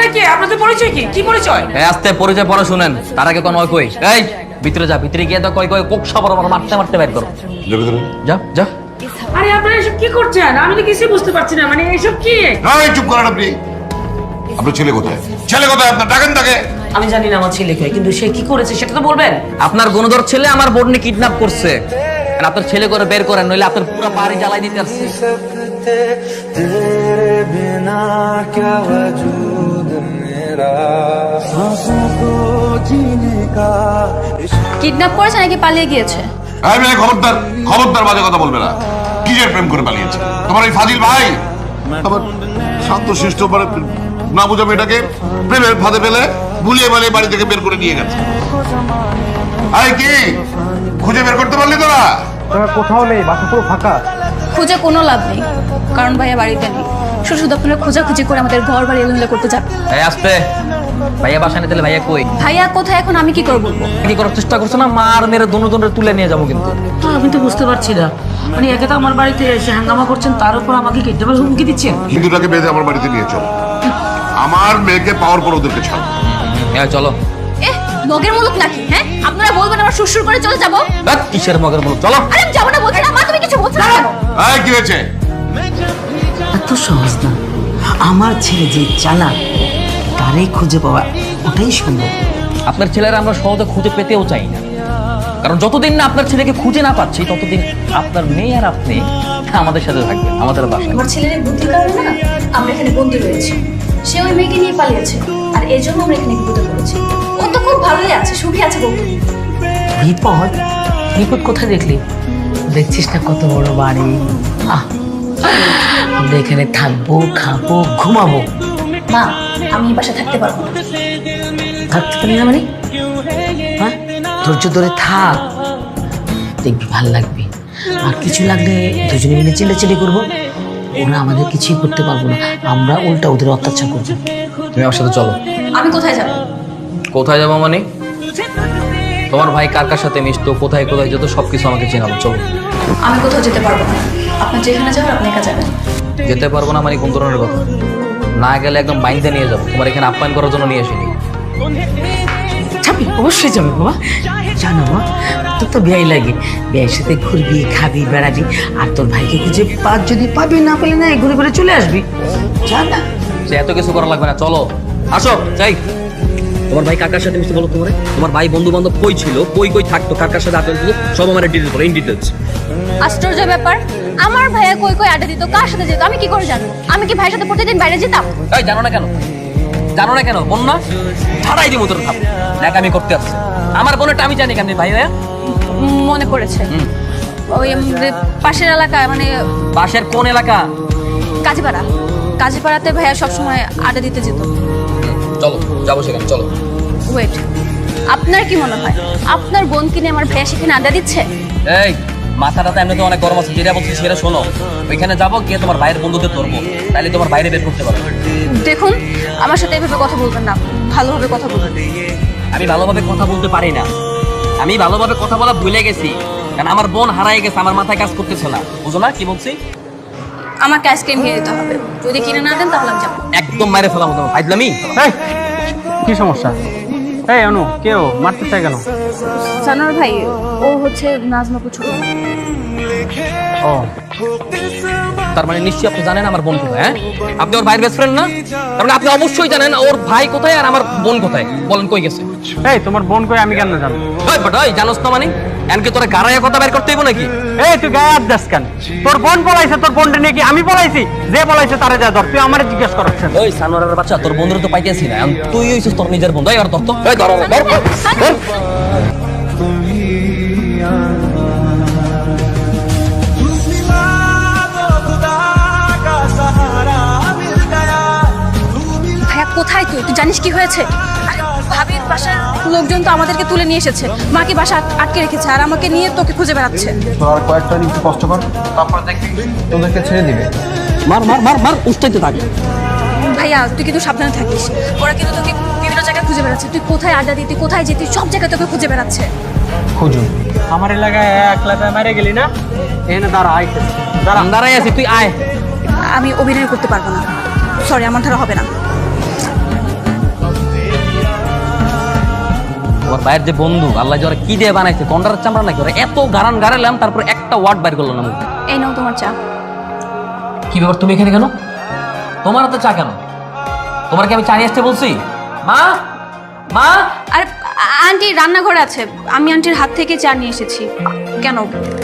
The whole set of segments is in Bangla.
আপনারা কে? আপনাদের পরিচয় কি? কি পরিচয়? এই আস্তে পরিচয় পড়া শুনেন, তার আগে কোন কই এই ভিতরে যা, ভিতরে গিয়ে তো কই কোকসা বড় বড় মারতে মারতে বের করো। যা যা। আরে আপনারা এসব কি করছেন? আমি তো কিছুই বুঝতে পারছি না, মানে এসব কি? এই চুপ করেন আপনি। আপনার ছেলে কোথায়? ছেলে কোথায় আপনার? ডাকেন তাকে। আমি জানি না আমার ছেলে কে, কিন্তু সে কি করেছে সেটা তো বলবেন। আপনার গুণধর ছেলে আমার বোনকে কিডন্যাপ করছে, আর আপনার ছেলে করে বের করেন, নইলে আপনার পুরো বাড়ি জ্বালাই দিতে আসছে। কিডন্যাপ করেছে নাকি পালিয়ে গিয়েছে? এই মেয়ে, খবরদার খবরদার বাজে কথা বলবে না। কিসের প্রেম করে পালিয়েছে? তোমার এই ফাজিল ভাই আবার শান্ত শিষ্ট না বুঝা মেয়েটাকে প্রেমের ফাঁদে ফেলে ভুলিয়ে বালিয়ে বাড়ি থেকে বের করে নিয়ে গেছে। আরে কি খুঁজে বের করতে পারলি তোরা? কোথাও নেই, বাসা পুরো ফাঁকা। খুঁজে কোনো লাভ নেই, কারণ ভাইয়া বাড়িতে নেই। শুধু আপনারা খোঁজাখুঁজি করে আমাদের ঘর বাড়ি এলোমেলো করতে যান। এই আস্তে, ভাইয়া বাসা নিতে ভাইয়া কই? ভাইয়া কোথায় এখন আমি কি করে বলবো? কি করার চেষ্টা করছো না? মার মেরে দুজনের তুলে নিয়ে যাবো কিন্তু। আমি তো বুঝতে পারছি না, মানে একে তো আমার বাড়িতে এসে হাঙ্গামা করছেন, তার উপর আমাকে কিডন্যাপের হুমকি দিচ্ছেন। হিন্দুটাকে বেঁধে আমার বাড়িতে নিয়ে চলো। আমার মেয়েকে পাওয়ার পর ওদেরকে ছাড়ো। হ্যাঁ চলো। মগের মুলুক নাকি? হ্যাঁ, আপনারা বলবেন আমার শ্বশুর করে চলে যাবো? কিসের মগের মুলুক? চলো। আরে আমি যাবো না বলছি না, মা তুমি কিছু বলছো না কেন? এই কি হয়েছে? এত সহজ না, আমার ছেলে যে চালাক তারই খুঁজে পাওয়া ওটাই সম্ভব। আপনার ছেলেরা আমরা সহজে খুঁজে পেতেও চাই না, কারণ যতদিন না আপনার ছেলেকে খুঁজে না পাচ্ছি ততদিন আপনার মেয়ে আর আপনি আমাদের সাথে থাকবেন, আমাদের বাসায়। আমার ছেলের বুদ্ধির কারণে না আমরা এখানে বন্দী রয়েছি। সে ওই মেয়েকে নিয়ে পালিয়েছে, আর এই জন্য আমরা এখানে বিপদে পড়েছি। ও তো খুব ভালোই আছে, সুখী আছে বলতো। বিপদ? বিপদ কোথায় দেখলি? দেখছিস না কত বড় বাড়ি? আমরা এখানে থাকবো, খাবো, ঘুমাবো। মা, আমি এই বাসায় থাকতে পারবো না। থাকতে পারি না মানে? হ্যাঁ, ধৈর্য ধরে থাক, দেখবি ভাল লাগবে। আর কিছু লাগলে দুজনে মিলে চিল্লাচিল্লি করবো। ওরা আমাদের কিছুই করতে পারবো না, আমরা উল্টা ওদের অত্যাচার করবো। তুমি আমার সাথে চলো। আমি কোথায় যাবো? কোথায় যাবো মানে? তোমার ভাই কার কার সাথে মিশতো, কোথায় কোথায় যেত, সবকিছু আমাকে চেনাবো। চলো। আমি কোথাও যেতে পারবো না। আপনার যেখানে যাওয়ার আপনি একা যাবেন। যেতে পারবো না মানে কোন ধরনের কথা? না গেলে একদম বাইন্দে নিয়ে যাবো, তোমার এখানে আপ্যায়ন করার জন্য নিয়ে এসেনি। যাবি? অবশ্যই যাবে বাবা, জানো মা, তোর তো বিয়াই লাগে। বিয়ের সাথে ঘুরবি, খাবি, বেড়াবি, আর তোর ভাইকে খুঁজে যদি পাবি, না পেলে না ঘুরে ঘুরে চলে আসবি। যা না, সে এত কিছু করা লাগবে না, চলো আসো যাই। তোমার ভাই কাকার সাথে মিশতে বলো তোমার? তোমার ভাই বন্ধু বান্ধব কই ছিল, কই কই থাকতো, কাকার সাথে আড্ডা দিত, সব আমার ডিটেলস বলো, ইন ডিটেলস। আশ্চর্য ব্যাপার, আমার ভাইয়া কই কই আড্ডা দিত, কার সাথে যেত আমি কি করে জানবো? আমি কি ভাইয়ের সাথে প্রতিদিন বাইরে যেতাম? এই জানো না কেন? জানো না কেন? বোন না? ছাড়াই দিব তোর ভাব, দেখ আমি করতে আসছি। আমার বোনেরটা আমি জানি কেন ভাই ভাইয়া? মনে পড়েছে, ওই আমাদের পাশের এলাকায়, মানে পাশের কোন এলাকা? কাজীপাড়া। কাজীপাড়াতে ভাইয়া সবসময় আড্ডা দিতে যেত। চলো যাবো সেখানে, চলো। ওয়েট, আপনার কি মনে হয় আপনার বোন কিনে আমার ভাইয়া সেখানে আড্ডা দিচ্ছে? এই মাথাটা তো এমনিতে অনেক গরম আছে, যেটা বলছি সেটা শোনো। ওইখানে যাবো, গিয়ে তোমার ভাইয়ের বন্ধুদের ধরবো, তাইলে তোমার বাইরে বের করতে পারবে। দেখুন, আমার সাথে এভাবে কথা বলবেন না, ভালোভাবে কথা বলবেন। আমি ভালোভাবে কথা বলতে পারি না, আমি ভালোভাবে কথা বলা ভুলে গেছি, কারণ আমার বোন হারাই গেছে, আমার মাথায় কাজ করতেছে না, বুঝো না কি বলছি? আমাকে আইসক্রিম কিনে দিতে হবে, যদি কিনে না দেন তাহলে আমি যাবো। একদম মাইরে ফেলাম তোমার ফাইজলামি। এই, কি সমস্যা? এই অনু, কেউ মারতে চায় কেন? সানোর ভাই, ও হচ্ছে নাজমা ছোট। ও, তার মানে নিশ্চয়ই আপনি জানেন আমার বোন কোথায়? হ্যাঁ, আপনি ওর ভাইয়ের বেস্ট ফ্রেন্ড না? তার মানে আপনি অবশ্যই জানেন ওর ভাই কোথায় আর আমার বোন কোথায়। বলেন কই গেছে? এই তোমার বোন কই আমি কেন জানবো? ওই বাট ওই জানোস না মানে? এনকে তোরা গারায়া কথা বের করতে হইব নাকি? এই তুই গায়ে হাত দাস কেন? তোর বোন পলাইছে, তোর বোনটা নিয়ে কি আমি পলাইছি? যে পলাইছে তারে যা ধর, তুই আমারে জিজ্ঞেস করাচ্ছেন। ওই সানোয়ারের বাচ্চা, তোর বন্ধুরা তো পাইতেছি না, এখন তুই হইছিস তোর নিজের বন্ধু। এই আর ধর তো, এই ধর ধর ধর। ভাইয়া কোথায় তুই? তুই জানিস কি হয়েছে? আরে ভাবির বাসার লোকজন তো আমাদেরকে তুলে নিয়ে এসেছে, মাকে বাসা আটকে রেখেছে, আর আমাকে নিয়ে তোকে খুঁজে বেড়াচ্ছে। তোর আর কয়েকটা দিন একটু কষ্ট কর, তারপর দেখবি তোদেরকে ছেড়ে দিবে। মার মার মার মার, উস্তাইতে থাক। ভাইয়া তুই কিন্তু সাবধানে থাকিস, ওরা কিন্তু তোকে বিভিন্ন জায়গায় খুঁজে বেড়াচ্ছে। তুই কোথায় আড্ডা দিতি, কোথায় যেতি, সব জায়গায় তোকে খুঁজে বেড়াচ্ছে। খুঁজুন, আমার এলাকায় একলা মেরে গেলি না? এখানে দাঁড়া, আইতে দাঁড়া। দাঁড়াই আছি, তুই আয়। আমি অভিনয় করতে পারবো না, সরি, আমার দ্বারা হবে না। তোমার ভাইয়ের যে বন্ধু আল্লাহ যে ওরা কি দিয়ে বানাইছে কন্ডারের চামড়া নাকি, ওরা এত গারান গাড়ালাম তারপর একটা ওয়ার্ড বাইর করলো না মুখে। এই নাও তোমার চা। কি ব্যাপার, তুমি এখানে কেন? তোমার হাতে চা কেন? তোমার কি আমি চা নিয়ে আসতে বলছি? মা, মা। আর আন্টি রান্নাঘরে আছে, আমি আন্টির হাত থেকে চা নিয়ে এসেছি। কেন,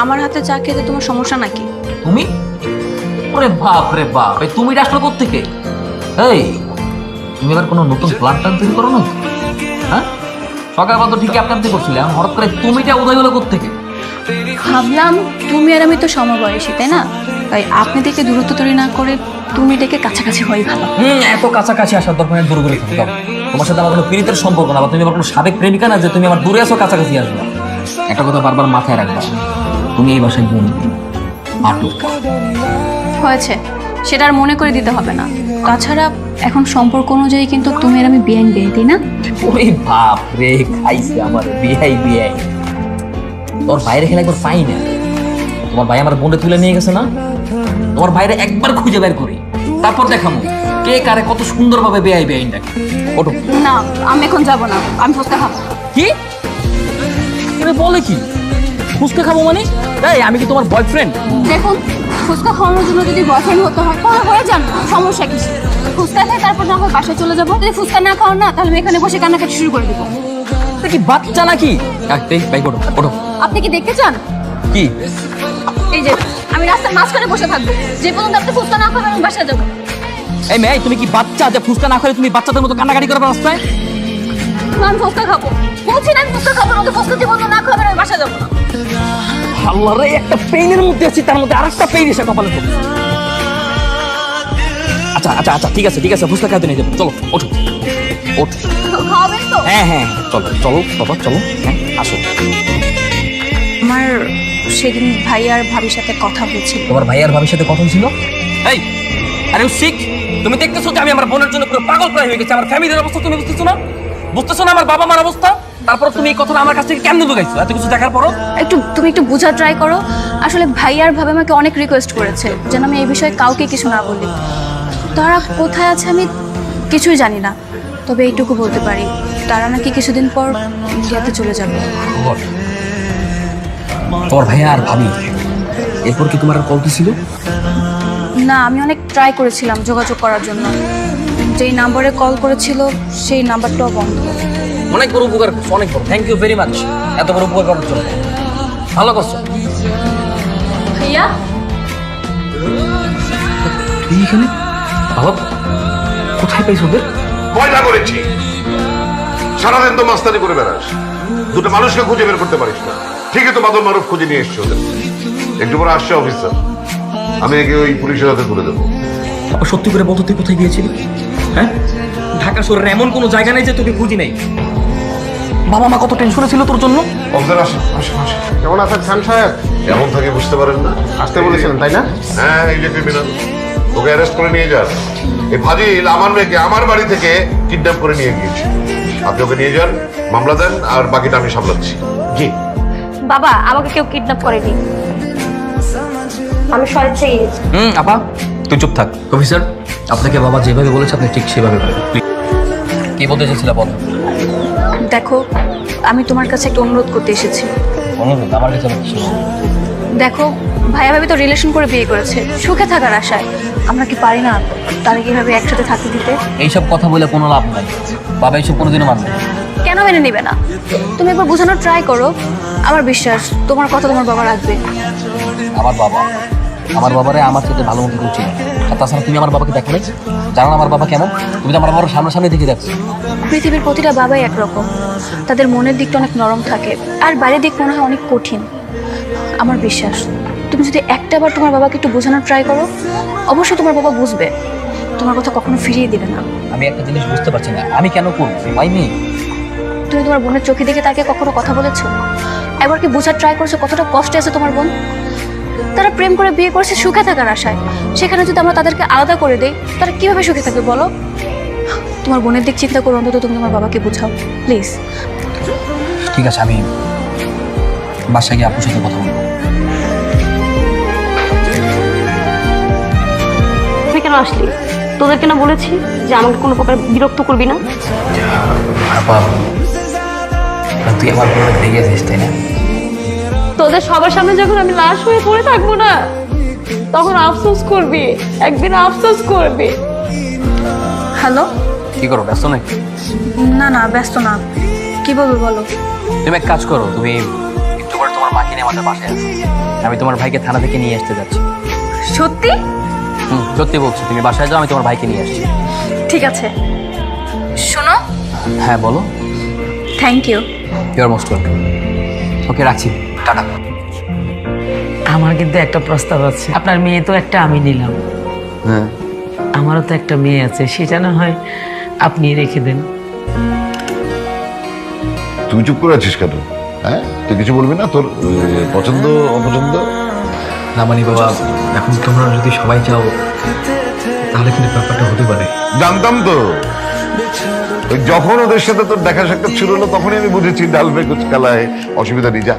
আমার হাতে চা খেতে তোমার সমস্যা নাকি? তুমি? ওরে বাপ রে বাপ, এই তুমিটা আসলো কোত্থেকে? এই তুমি এবার কোনো নতুন প্ল্যান ট্যান তৈরি করো না? হ্যাঁ, সকালবেলা তো ঠিকই আপনার করছিলাম, হঠাৎ করে তুমিটা উদয় হলো কোত্থেকে? ভাবলাম তুমি আর আমি তো সমবয়সী, তাই না? তাই আপনি দেখে দূরত্ব তৈরি না করে তুমি দেখে কাছাকাছি হওয়াই ভালো। এত কাছাকাছি আসার দরকার নেই, দূর করে থাকো। তোমার সাথে আমার কোনো প্রীতের সম্পর্ক না, বা তুমি আমার কোনো সাবেক প্রেমিকা না যে তুমি আমার দূরে আসো কাছাকাছি আসবে। একটা কথা বারবার মাথায় রাখবা, তুমি এই বাসায় বোন আটক। হয়েছে, সেটা আর মনে করে দিতে হবে না। তাছাড়া এখন সম্পর্ক অনুযায়ী কিন্তু তুমি আর আমি বিয়াইন বিয়ে, তাই না? ওরে বাপ রে, খাইছে আমার বিয়াই বিয়াই। তোর বাইরে খেলে একবার পাই না, তোমার ভাই আমার বোনে তুলে নিয়ে গেছে না, তোমার বাইরে একবার খুঁজে বের করি, তারপর দেখাবো কে কারে কত সুন্দরভাবে বেআই বেআইনটাকে। ওঠো। না, আমি এখন যাব না, আমি ফুচকা খাবো। কি তুমি বলে কি? ফুচকা খাবো মানে? তাই আমি কি তোমার বয়ফ্রেন্ড? দেখুন, ফুচকা খাওয়ানোর জন্য যদি বয়ফ্রেন্ড হতে হয় তাহলে হয়ে যান, সমস্যা কি? ফুচকা খাই তারপর না হয় বাসায় চলে যাবো। যদি ফুচকা না খাওয়ান না, তাহলে আমি এখানে বসে কান্নাকাটি শুরু করে দেবো। এটা কি বাচ্চা নাকি? ভাই ওঠো ওঠো। আপনি কি দেখতে চান? কি? এই যে আমি রাস্তার মাঝখানে বসে থাকবো, যে পর্যন্ত আপনি ফুচকা না খাবেন আমি বাসায় যাবো। এই মেয়ে, তুমি কি বাচ্চা যে ফুচকা না খেলে তুমি বাচ্চাদের মতো কান্নাকাটি করবে রাস্তায়? না, আমি ফুচকা খাবো, বলছি না আমি ফুচকা খাবো না। ফুচকা যে পর্যন্ত না খাবেন আমি বাসায় যাবো না। আল্লাহ রে, একটা পেইনের মধ্যে আছি, তার মধ্যে আরেকটা পেইন এসে কপালে পড়ে। আচ্ছা আচ্ছা আচ্ছা, ঠিক আছে ঠিক আছে, ফুচকা খাইতে নিয়ে যাবো, চলো ওঠো ওঠো। খাওয়াবেন তো? হ্যাঁ হ্যাঁ চলো চলো বাবা চলো, হ্যাঁ আসো। আমার সেদিন ভাই আর ভাবির সাথে কথা হয়েছিল। তোমার ভাই আর ভাবির সাথে কথা ছিল? এই আরে শিখ, তুমি দেখতেছো যে আমি আমার বোনের জন্য পুরো পাগল প্রায় হয়ে গেছি। আমার ফ্যামিলির অবস্থা তুমি বুঝতেছো না? বুঝতেছো না আমার বাবা মার অবস্থা? তারপর তুমি এই কথাটা আমার কাছ থেকে কেমনে লুকাইছো এত কিছু দেখার পরও? তুমি একটু বোঝার ট্রাই করো। আসলে ভাই আর ভাবে আমাকে অনেক রিকোয়েস্ট করেছে যেন আমি এই বিষয়ে কাউকে কিছু না বলি। তারা কোথায় আছে আমি কিছুই জানি না, তবে এইটুকু বলতে পারি তারা নাকি কিছুদিন পর ইন্ডিয়াতে চলে যাবে। তোমার ভাইয়া আর ভাবি এরপর কি তোমার আর কল ছিল? না, আমি অনেক ট্রাই করেছিলাম যোগাযোগ করার জন্য, যেই নাম্বারে কল করেছিল সেই নাম্বারটাও বন্ধ। অনেক বড় উপকার করছো, অনেক বড়, থ্যাংক ইউ ভেরি মাচ এত বড় উপকার করার জন্য, ভালো করছো। ভাইয়া তুই এখানে? বাবা কোথায় পাইছো ওদের? ময়দা করেছি, সারাদিন তো মাস্তানি করে বেড়াস, দুটো মানুষকে খুঁজে বের করতে পারিস না। ঠিকই তো বাদল মারুফ খুঁজে নিয়ে এসছে ওদের। একটু পরে আসছে অফিসার, আমি একে ওই পুলিশের হাতে তুলে দেবো। সত্যি করে বলতো তুই কোথায় গিয়েছিলি? হ্যাঁ, ঢাকা শহরের এমন কোনো জায়গা নেই যে তোকে খুঁজি নাই। বাবা মা কত টেনশনে ছিল তোর জন্য। অফিসার আসেন আসেন আসেন। কেমন আছেন খান সাহেব? এমন থাকে বুঝতে পারেন না? আসতে বলেছিলেন তাই না? হ্যাঁ, এই যে ক্রিমিনাল, ওকে অ্যারেস্ট করে নিয়ে যান। এই ফাজিল আমার মেয়েকে আমার বাড়ি থেকে কিডন্যাপ করে নিয়ে গিয়েছে। আপনি ওকে নিয়ে যান, মামলা দেন, আর বাকিটা আমি সামলাচ্ছি। জি। বাবা, আমাকে কেউ কিডন্যাপ করেনি, আমি স্বেচ্ছায় গেছি। আপা তুই চুপ থাক। অফিসার, আপনাকে বাবা যেভাবে বলেছে আপনি ঠিক সেভাবে করেন। কি বলতে চাইছিল বল। দেখো, আমি তোমার কাছে একটা অনুরোধ করতে এসেছি। অনুরোধ? আমার কাছে আবার কিছু না। দেখো, ভাইয়া ভাবি তো রিলেশন করে বিয়ে করেছে সুখে থাকার আশায়। আমরা কি পারি না তারা কিভাবে একসাথে থাকতে দিতে? এইসব কথা বলে কোনো লাভ নাই, বাবা এইসব কোনোদিনও মানবে না। কেন মেনে নিবে না? তুমি একবার বোঝানোর ট্রাই করো, আমার বিশ্বাস তোমার কথা তোমার বাবা রাখবে। আমার বাবারে আমার সাথে ভালো মতো করছি। আর তাছাড়া তুমি আমার বাবাকে দেখো নাই, জানো না আমার বাবা কেমন? তুমি তো আমার বাবার সামনাসামনি দেখে দেখছো। পৃথিবীর প্রতিটা বাবাই একরকম, তাদের মনের দিকটা অনেক নরম থাকে আর বাইরের দিক মনে হয় অনেক কঠিন। আমার বিশ্বাস তুমি যদি একটাবার তোমার বাবাকে একটু বোঝানোর ট্রাই করো, অবশ্যই তোমার বাবা বুঝবে, তোমার কথা কখনো ফিরিয়ে দিবে না। আমি একটা জিনিস বুঝতে পারছি না, আমি কেন করবো? তুমি তোমার বোনের চোখে দেখে তাকে কখনো কথা বলেছো? একবার কি বোঝার ট্রাই করছো কতটা কষ্টে আছে তোমার বোন? তারা প্রেম করে বিয়ে করছে সুখে থাকার আশায়, সেখানে যদি আমরা তাদেরকে আলাদা করে দেই তারা কিভাবে সুখে থাকবে বলো? তোমার বোনের দিক চিন্তা করো, অন্তত তুমি তোমার বাবাকে বোঝাও প্লিজ। ঠিক আছে, আমি বাসায় গিয়ে আপুর সাথে কথা বলবো। তুই কেন আসলি? তোদেরকে না বলেছি যে আমাকে কোনো প্রকার বিরক্ত করবি না? আপা তুই আমার বোন দেখে আছিস তাই না? তোদের সবার সামনে যখন আমি লাশ হয়ে পড়ে থাকবো না, তখন আফসোস করবি, একদিন আফসোস করবি। হ্যালো? কি করো, ব্যস্ত নাকি? না না, ব্যস্ত না। কি বলবো বলো। তুমি এক কাজ করো, তুমি একটু করে তোমার মাকে নিয়ে আমাদের বাসায় আসো। আমি তোমার ভাইকে থানা থেকে নিয়ে আসতে যাচ্ছি। সত্যি? সত্যি বলছি, তুমি বাসায় যাও, আমি তোমার ভাইকে নিয়ে আসছি। ঠিক আছে। শোনো। হ্যাঁ বলো। Thank you. Your most welcome. Okay, রাখছি, টাটা। আমার কিন্তু একটা প্রস্তাব আছে। আপনার মেয়ে তো একটা আমি নিলাম, হ্যাঁ, আমারও তো একটা মেয়ে আছে, সেটা না হয় আপনি রেখে দেন। তুই চুপ করে আছিস কেন? হ্যাঁ, তুই কিছু বলবি না? তোর পছন্দ অপছন্দ? না মানে বাবা, এখন তোমরা যদি সবাই চাও তাহলে কিন্তু ব্যাপারটা হতে পারে। জানতাম তো। ওই যখন ওদের সাথে তোর দেখা সাক্ষাৎ শুরু হলো তখনই আমি বুঝেছি ডাল মে কুচ কালা है, অসুবিধা নেই, যা।